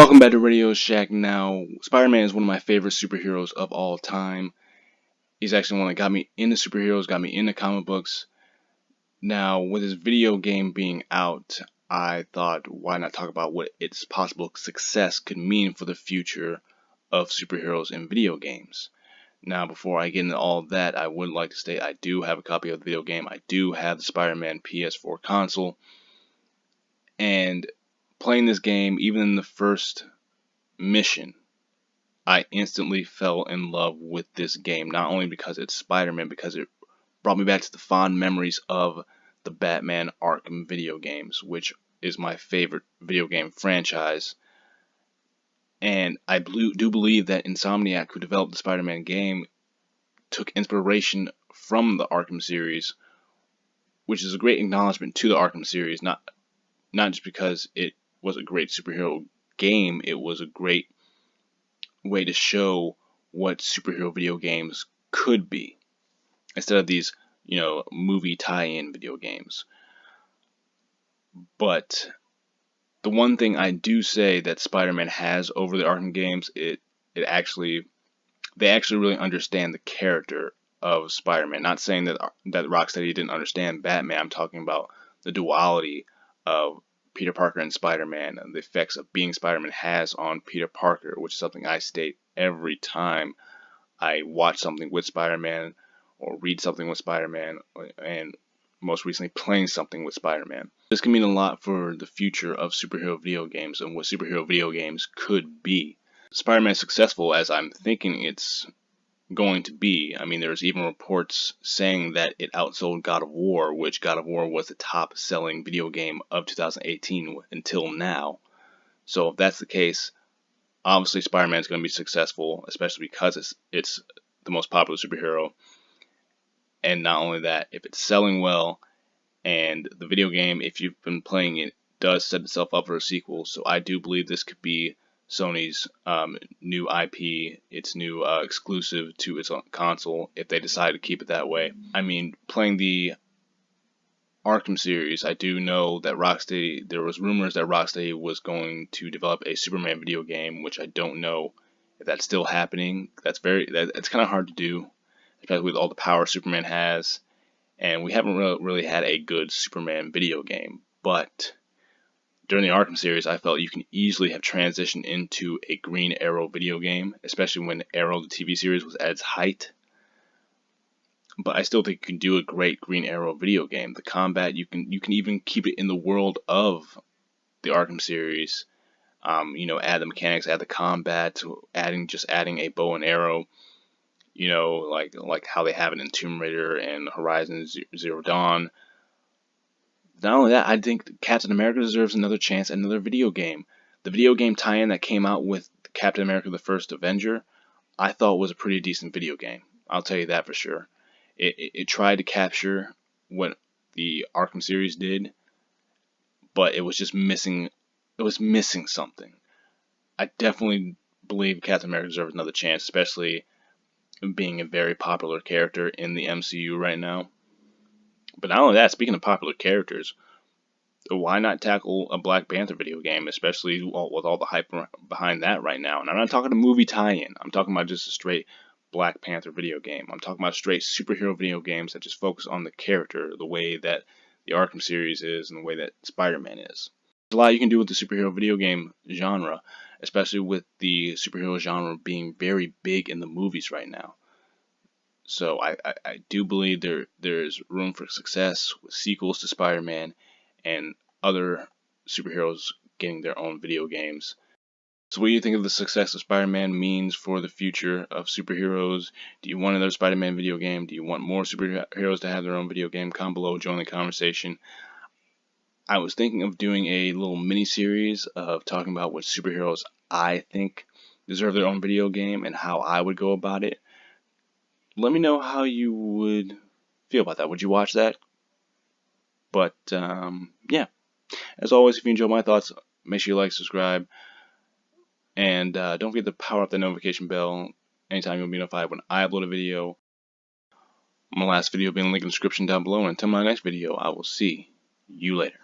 Welcome back to Radio Shack. Now, Spider-Man is one of my favorite superheroes of all time. He's actually one that got me into superheroes, got me into comic books. Now, with his video game being out, I thought, why not talk about what its possible success could mean for the future of superheroes in video games. Now, before I get into all of that, I would like to state I do have a copy of the video game. I do have the Spider-Man PS4 console. And playing this game, even in the first mission, I instantly fell in love with this game, not only because it's Spider-Man, because it brought me back to the fond memories of the Batman Arkham video games, which is my favorite video game franchise. And I do believe that Insomniac, who developed the Spider-Man game, took inspiration from the Arkham series, which is a great acknowledgement to the Arkham series, not just because it was a great superhero game, it was a great way to show what superhero video games could be, instead of these, movie tie-in video games. But the one thing I do say that Spider-Man has over the Arkham games, they actually really understand the character of Spider-Man. Not saying that Rocksteady didn't understand Batman. I'm talking about the duality of Peter Parker and Spider-Man, and the effects of being Spider-Man has on Peter Parker, which is something I state every time I watch something with Spider-Man or read something with Spider-Man, and most recently playing something with Spider-Man. This can mean a lot for the future of superhero video games and what superhero video games could be. Spider-Man is successful as I'm thinking it's going to be. I mean, there's even reports saying that it outsold God of War, which God of War was the top selling video game of 2018 until now. So if that's the case, obviously Spider-Man is going to be successful, especially because it's the most popular superhero. And not only that, if it's selling well, and the video game, if you've been playing it, does set itself up for a sequel. So I do believe this could be Sony's new IP, its new exclusive to its own console, if they decide to keep it that way. I mean, playing the Arkham series, I do know that Rocksteady, there was rumors that Rocksteady was going to develop a Superman video game, which I don't know if that's still happening. It's kind of hard to do, especially with all the power Superman has. And we haven't really had a good Superman video game. But during the Arkham series, I felt you can easily have transitioned into a Green Arrow video game, especially when Arrow, the TV series, was at its height. But I still think you can do a great Green Arrow video game. The combat, you can even keep it in the world of the Arkham series. Add the mechanics, add the combat, adding a bow and arrow. Like how they have it in Tomb Raider and Horizon Zero Dawn. Not only that, I think Captain America deserves another chance at another video game. The video game tie-in that came out with Captain America: The First Avenger, I thought was a pretty decent video game. I'll tell you that for sure. It tried to capture what the Arkham series did, but it was just missing. It was missing something. I definitely believe Captain America deserves another chance, especially being a very popular character in the MCU right now. But not only that, speaking of popular characters, why not tackle a Black Panther video game, especially with all the hype behind that right now? And I'm not talking a movie tie-in. I'm talking about just a straight Black Panther video game. I'm talking about straight superhero video games that just focus on the character, the way that the Arkham series is and the way that Spider-Man is. There's a lot you can do with the superhero video game genre, especially with the superhero genre being very big in the movies right now. So I do believe there's room for success with sequels to Spider-Man and other superheroes getting their own video games. So what do you think of the success of Spider-Man means for the future of superheroes? Do you want another Spider-Man video game? Do you want more superheroes to have their own video game? Comment below, join the conversation. I was thinking of doing a little mini-series of talking about what superheroes I think deserve their own video game and how I would go about it. Let me know how you would feel about that. Would you watch that? But, yeah. As always, if you enjoy my thoughts, make sure you like, subscribe, and don't forget to power up the notification bell anytime you'll be notified when I upload a video. My last video will be in the link in the description down below, and until my next video, I will see you later.